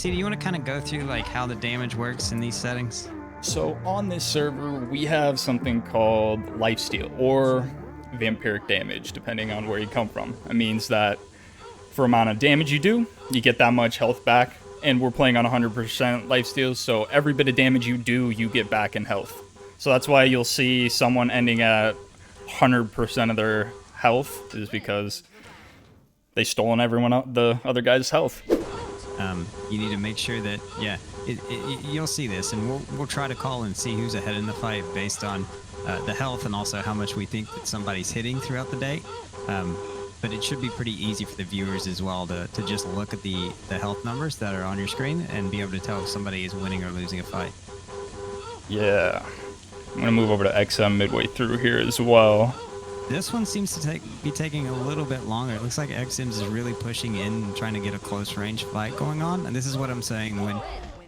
AC, do you want to kind of go through like how the damage works in these settings? So on this server, we have something called lifesteal or vampiric damage, depending on where you come from. It means that for amount of damage you do, you get that much health back. And we're playing on 100% lifesteal, so every bit of damage you do, you get back in health. So that's why you'll see someone ending at 100% of their health, is because they stolen the other guy's health. You need to make sure that, yeah, you'll see this, and we'll try to call and see who's ahead in the fight based on the health and also how much we think that somebody's hitting throughout the day. But it should be pretty easy for the viewers as well to just look at the health numbers that are on your screen and be able to tell if somebody is winning or losing a fight. Yeah. I'm going to move over to XM midway through here as well. This one seems to be taking a little bit longer. It looks like XM's is really pushing in and trying to get a close range fight going on. And this is what I'm saying,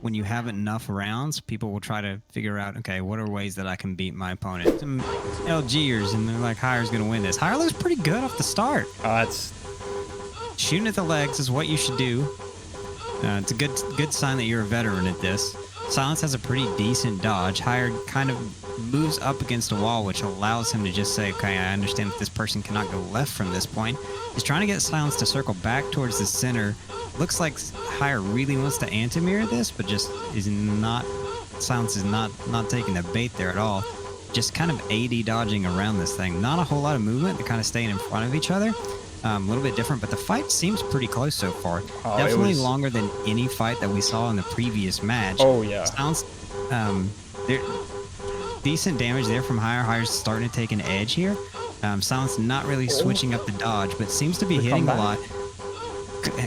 when you have enough rounds, people will try to figure out, okay, what are ways that I can beat my opponent? Some LGers, and they're like, Hire's going to win this. Hire looks pretty good off the start. It's Shooting at the legs is what you should do. It's a good sign that you're a veteran at this. Silence has a pretty decent dodge. Hire kind of moves up against a wall, which allows him to just say, okay, I understand that this person cannot go left from this point. He's trying to get Silence to circle back towards the center. Looks like Hire really wants to anti-mirror this, but just is not. Silence is not taking the bait there at all. Just kind of AD dodging around this thing. Not a whole lot of movement. They're kind of staying in front of each other. A little bit different, but the fight seems pretty close so far. Definitely longer than any fight that we saw in the previous match. Oh yeah. Silence, decent damage there from Hire. Hire's starting to take an edge here. Silence not really switching up the dodge, but seems to be hitting a lot.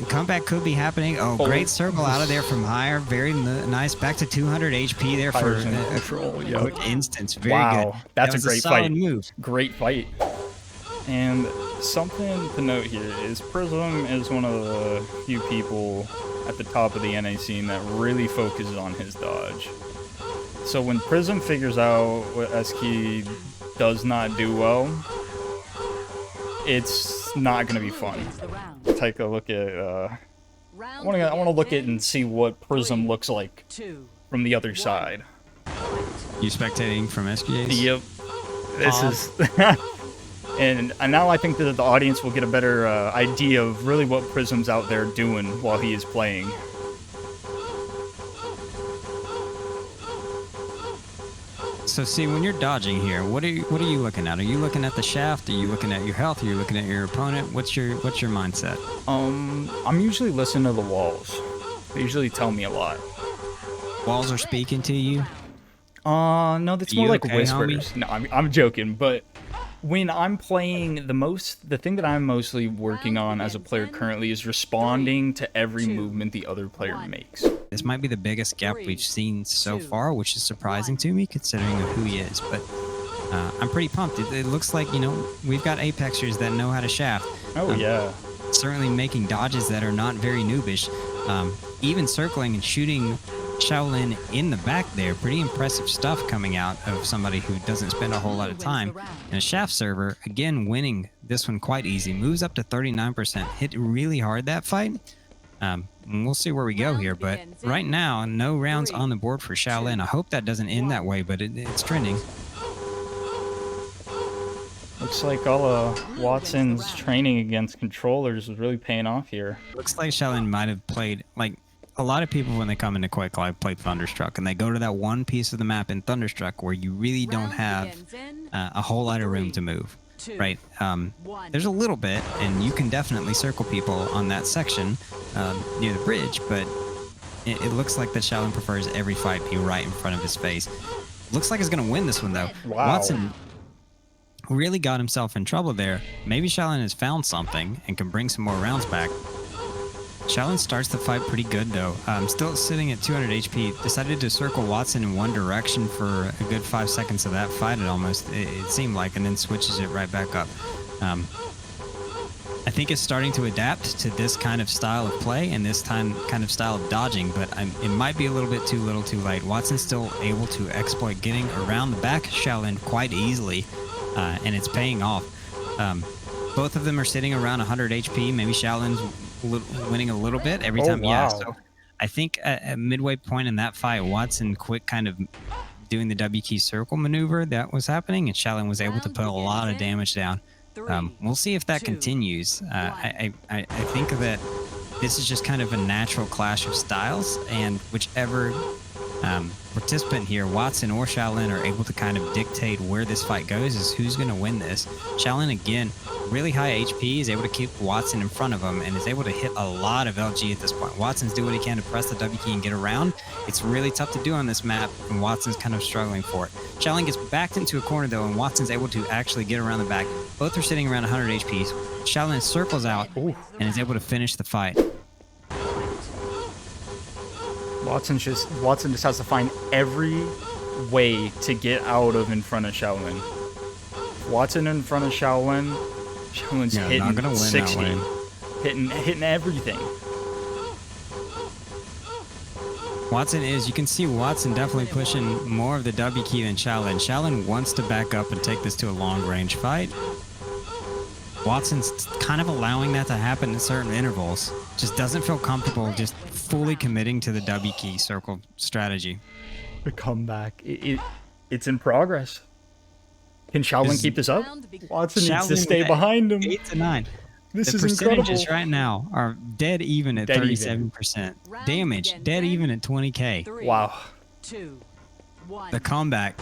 Comeback could be happening. Oh, great circle out of there from Hire. Very nice. Back to 200 HP there for a quick instance. Very good. That's a great fight. Move. Great fight. And something to note here is Prism is one of the few people at the top of the NA scene that really focuses on his dodge. So when Prism figures out what Eski does not do well, it's not going to be fun. Take a look at, I want to look at and see what Prism looks like from the other side. You spectating from SKA's? Yep. This is... And now I think that the audience will get a better idea of really what Prism's out there doing while he is playing. So see, when you're dodging here, what are you looking at? Are you looking at the shaft? Are you looking at your health? Are you looking at your opponent? What's your mindset? I'm usually listening to the walls. They usually tell me a lot. Walls are speaking to you? No, that's more like whispers. Homie? No, I'm joking, but when I'm playing, the thing that I'm mostly working on as a player currently is responding to every movement the other player makes. This might be the biggest gap we've seen so far, which is surprising to me considering who he is, but I'm pretty pumped. It looks like, we've got Apexers that know how to shaft. Oh, yeah. Certainly making dodges that are not very noobish. Even circling and shooting Shaolin in the back there. Pretty impressive stuff coming out of somebody who doesn't spend a whole lot of time. And a shaft server, again, winning this one quite easy. Moves up to 39%. Hit really hard that fight. And we'll see where we go here. But right now, no rounds on the board for Shaolin. I hope that doesn't end that way, but it's trending. Looks like all of Watson's training against controllers is really paying off here. Looks like Shaolin might have played, like, a lot of people when they come into Quake Live play Thunderstruck, and they go to that one piece of the map in Thunderstruck where you really don't have a whole lot of room to move, right? There's a little bit, and you can definitely circle people on that section near the bridge, but it looks like that Shaolin prefers every fight be right in front of his face. Looks like he's going to win this one, though. Wow. Watson really got himself in trouble there. Maybe Shaolin has found something and can bring some more rounds back. Shaolin starts the fight pretty good, though. Still sitting at 200 HP. Decided to circle Watson in one direction for a good 5 seconds of that fight, it seemed like, and then switches it right back up. I think it's starting to adapt to this kind of style of play and this kind of style of dodging, but it might be a little bit too little too late. Watson's still able to exploit getting around the back of Shaolin quite easily, and it's paying off. Both of them are sitting around 100 HP. Maybe Shaolin's winning a little bit every time. Wow. Yeah, so I think at midway point in that fight, Watson quit kind of doing the W key circle maneuver that was happening, and Shaolin was able to put a lot of damage down. We'll see if that continues. I think that this is just kind of a natural clash of styles, and whichever participant here, Watson or Shaolin, are able to kind of dictate where this fight goes is who's going to win this. Shaolin, again, really high HP, is able to keep Watson in front of him and is able to hit a lot of LG at this point. Watson's doing what he can to press the W key and get around. It's really tough to do on this map, and Watson's kind of struggling for it. Shaolin gets backed into a corner, though, and Watson's able to actually get around the back. Both are sitting around 100 HP. Shaolin circles out and is able to finish the fight. Watson just has to find every way to get out of in front of Shaolin. Watson in front of Shaolin. Shaolin's hitting not gonna win 60, that way. hitting everything. Watson is, you can see Watson definitely pushing more of the W key than Shaolin. Shaolin wants to back up and take this to a long range fight. Watson's kind of allowing that to happen in certain intervals. Just doesn't feel comfortable just fully committing to the W key circle strategy. The comeback. It's in progress. Can Shaolin keep this up? Watson needs to stay behind him. 8 to 9. This is the percentages incredible. right now are dead even at 37%. Damage, dead even at 20k. Wow. The comeback.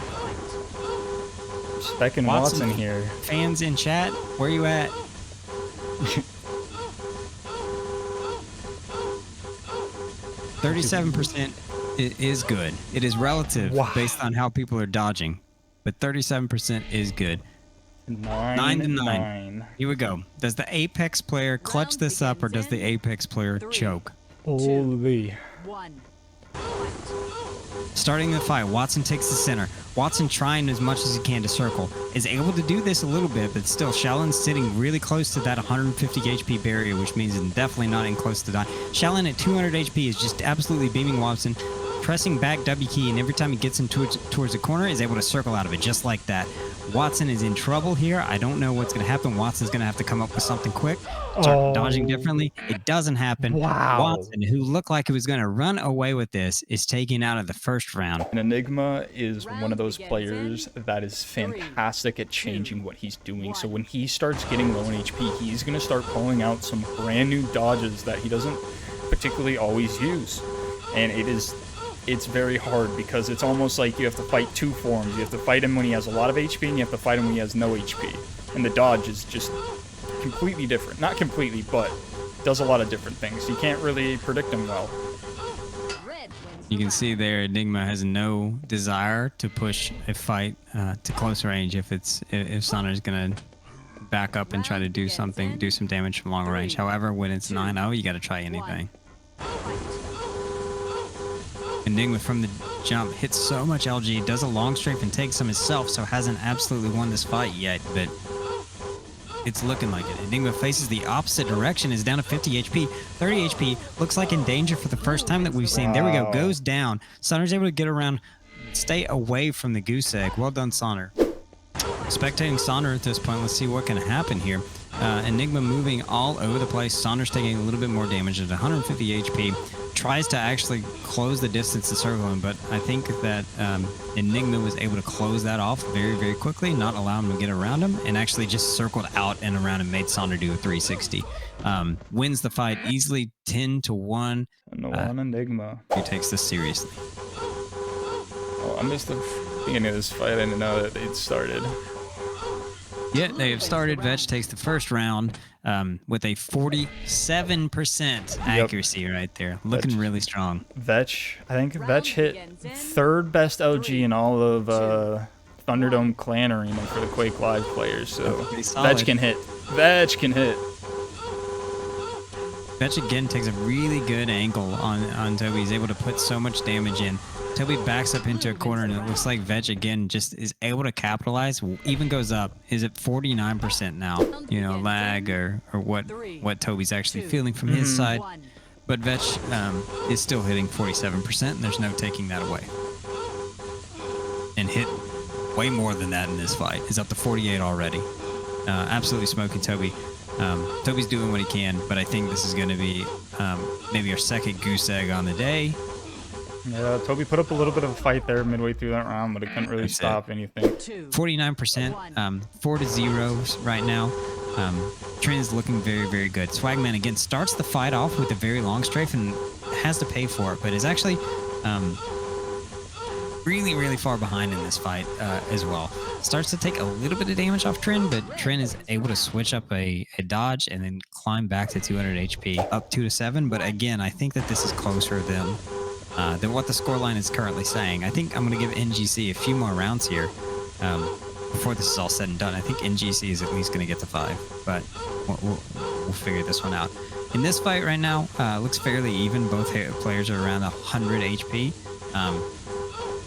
Spec and Watson here. Fans in chat, where you at? 37% is good. It is relative based on how people are dodging, but 37% is good. 9 to 9. Here we go. Does the Apex player clutch this up, or does the Apex player choke? Holy. Starting the fight, Watson takes the center. Watson trying as much as he can to circle. Is able to do this a little bit, but still, Shaolin's sitting really close to that 150 HP barrier, which means it's definitely not in close to die. Shaolin at 200 HP is just absolutely beaming Watson, pressing back W key, and every time he gets him towards the corner, is able to circle out of it just like that. Watson is in trouble here. I don't know what's going to happen. Watson's going to have to come up with something quick. Start dodging differently. It doesn't happen. Wow. Watson, who looked like he was going to run away with this, is taken out of the first round. And Enigma is one of those players that is fantastic at changing what he's doing. So when he starts getting low in HP, he's going to start pulling out some brand new dodges that he doesn't particularly always use. And it's very hard because it's almost like you have to fight two forms. You have to fight him when he has a lot of HP, and you have to fight him when he has no HP. And the dodge is just completely different. Not completely, but does a lot of different things. You can't really predict him well. You can see there, Enigma has no desire to push a fight to close range if Sauner is going to back up and try to do some damage from long range. However, when it's 9-0, you got to try anything. Enigma from the jump hits so much LG, does a long strafe and takes some himself, so hasn't absolutely won this fight yet, but it's looking like it. Enigma faces the opposite direction, is down to 50 HP, 30 HP, looks like in danger for the first time that we've seen. There we go, goes down. Sauner's able to get around, stay away from the goose egg. Well done, Sauner. Spectating Sauner at this point, let's see what can happen here. Enigma moving all over the place. Sauner's taking a little bit more damage at 150 HP. Tries to actually close the distance to circle him, but I think that Enigma was able to close that off very, very quickly, not allow him to get around him, and actually just circled out and around and made Sauner do a 360. Wins the fight easily, 10-1. And the one Enigma. He takes this seriously. Oh, I missed the beginning of this fight. I didn't know that they'd started. Yeah, they have started. Vetch takes the first round with a 47% accuracy right there. Looking really strong. Vetch, I think Vetch hit third best LG in all of Thunderdome Clan Arena for the Quake Live players. So Vetch can hit. Vetch can hit. Vetch again takes a really good angle on Toby. He's able to put so much damage in. Toby backs up into a corner, and it looks like Vetch again just is able to capitalize. Even goes up. Is at 49% now. You know, lag or what Toby's actually feeling from his side. But Vetch is still hitting 47%, and there's no taking that away. And hit way more than that in this fight. Is up to 48 already. Absolutely smoking Toby. Toby's doing what he can, but I think this is going to be maybe our second goose egg on the day. Yeah, Toby put up a little bit of a fight there midway through that round, but it couldn't really stop anything. 49%, 4-0 right now. Trent is looking very, very good. Swagman again starts the fight off with a very long strafe and has to pay for it, but is actually really, really far behind in this fight as well. Starts to take a little bit of damage off Trent, but Trent is able to switch up a dodge and then climb back to 200 HP, up 2-7. But again, I think that this is closer than what the scoreline is currently saying. I think I'm going to give NGC a few more rounds here before this is all said and done. I think NGC is at least going to get to 5, but we'll figure this one out. In this fight right now, looks fairly even. Both players are around 100 HP.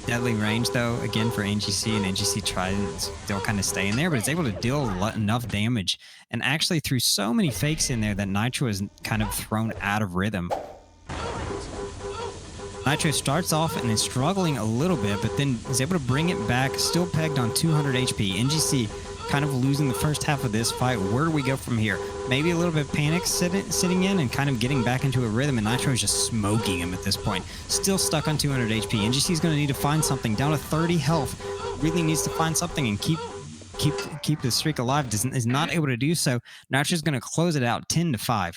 Deadly range, though, again for NGC, and NGC tries to still kind of stay in there, but it's able to deal enough damage and actually threw so many fakes in there that Nitro is kind of thrown out of rhythm. Nitro starts off and is struggling a little bit, but then is able to bring it back, still pegged on 200 HP. NGC kind of losing the first half of this fight. Where do we go from here? Maybe a little bit of panic sitting in and kind of getting back into a rhythm, and Nitro is just smoking him at this point. Still stuck on 200 HP. NGC is going to need to find something. Down to 30 health. Really needs to find something and keep the streak alive. Is not able to do so. Nitro is going to close it out 10-5.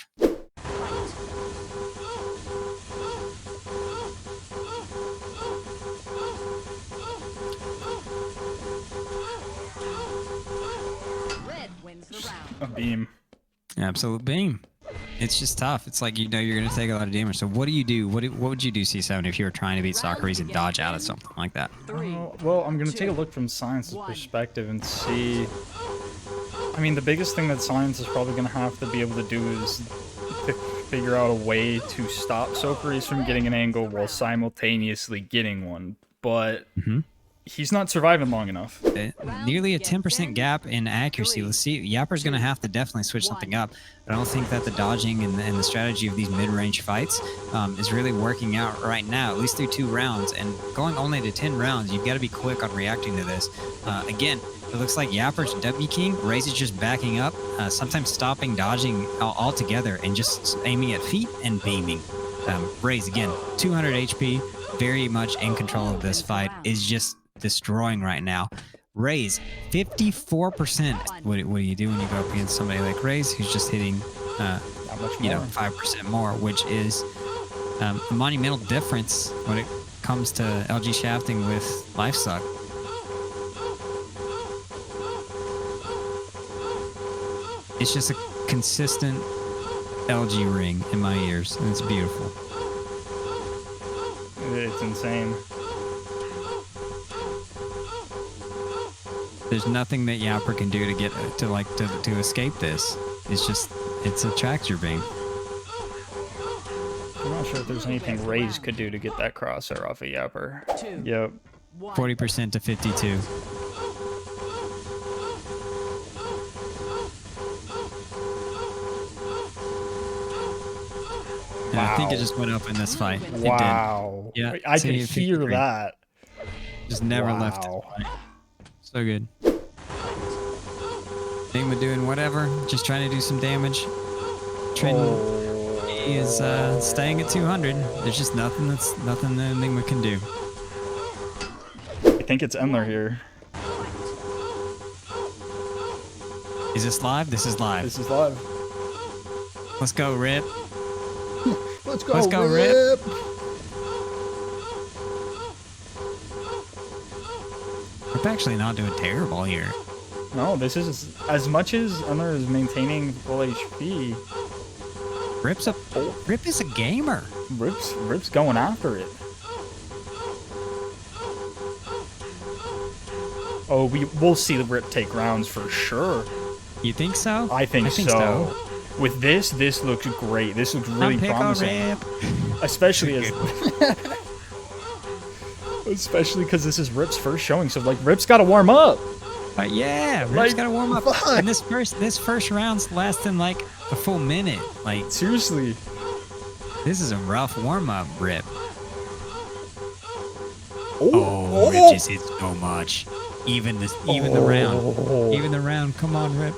A beam. Absolute beam. It's just tough. It's like, you know, you're going to take a lot of damage. So what do you do? What would you do, C7, if you were trying to beat Socrates and dodge out of something like that? Well, I'm going to take a look from Science's perspective and see. I mean, the biggest thing that Science is probably going to have to be able to do is to figure out a way to stop Socrates from getting an angle while simultaneously getting one. But he's not surviving long enough. Nearly a 10% gap in accuracy. Let's see. Yapper's going to have to definitely switch something up. I don't think that the dodging and the strategy of these mid-range fights is really working out right now, at least through 2 rounds. And going only to 10 rounds, you've got to be quick on reacting to this. Again, it looks like Yapper's W King. Raze is just backing up, sometimes stopping, dodging altogether, and just aiming at feet and beaming. Raze, again, 200 HP, very much in control of this fight, is just destroying right now. Raze, 54%. What do you do when you go up against somebody like Raze, who's just hitting, 5% more, which is a monumental difference when it comes to LG shafting with lifesteal. It's just a consistent LG ring in my ears, and it's beautiful. It's insane. There's nothing that Yapper can do to get to escape this. It's a tractor beam. I'm not sure if there's anything Raze could do to get that crosshair off of Yapper. Yep. 40% to 52. And I think it just went up in this fight. Wow. It did. Yeah. I could hear that. Just never left it. So good. Enigma doing whatever, just trying to do some damage. Trenton is staying at 200. There's just nothing that Enigma can do. I think it's Endler here. Is this live? This is live. This is live. Let's go, Rip. Let's go, Let's go, Rip. Rip actually not doing terrible here. No, this is as much as Endler is maintaining full HP. Rip is a gamer. Rip's going after it. Oh, we'll see the Rip take rounds for sure. You think so? I think so. With this looks great. This looks really promising. Especially because this is Rip's first showing. So like Rip's got to warm up. Yeah, Rip's got to warm up. Fuck. And this first round's lasting like a full minute. Like Seriously. This is a rough warm up, Rip. Oh, Rip just hits so much. Even the round. Even the round. Come on, Rip.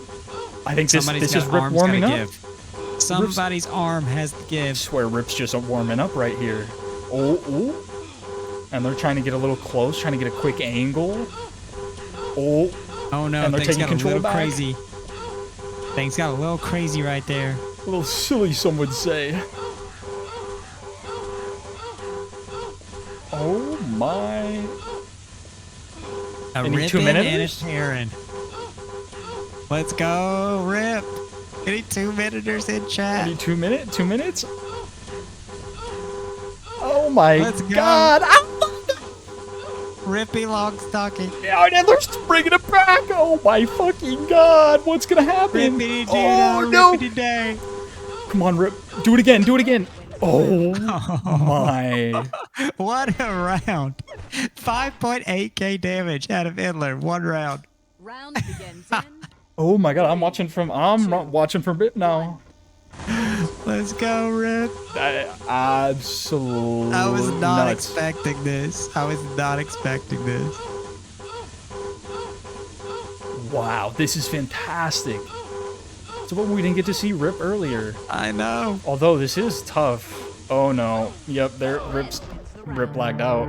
I think Somebody's this is got Rip arms warming gotta up. give. Somebody's arm has to I give. swear Rip's just warming up right here. Oh. And they're trying to get a little close, trying to get a quick angle. Oh. Oh no, And they're things taking got a control little back. crazy. Things got a little crazy right there. A little silly, some would say. Oh my. A Any Rippin' 2 and a minutes? tearing. Let's go, Rip. Any 2-minuters in chat? Any 2 minutes? 2 minutes? Oh my Let's go. god! Rippy Long Stocking. Yeah, and they're bringing it back! Oh my fucking god! What's gonna happen? Rippity Oh no! Rippity day. Come on, Rip. Do it again, do it again! Oh my. What a round. 5.8k damage out of Idler. 1 round. Round begins in. Oh my god, I'm watching from Rip now. Let's go, Rip. Absolutely. I was not nuts. expecting this. I was not expecting this. Wow, this is fantastic. So what we didn't get to see Rip earlier. I know. Although this is tough. Oh no. Yep, Rip lagged out.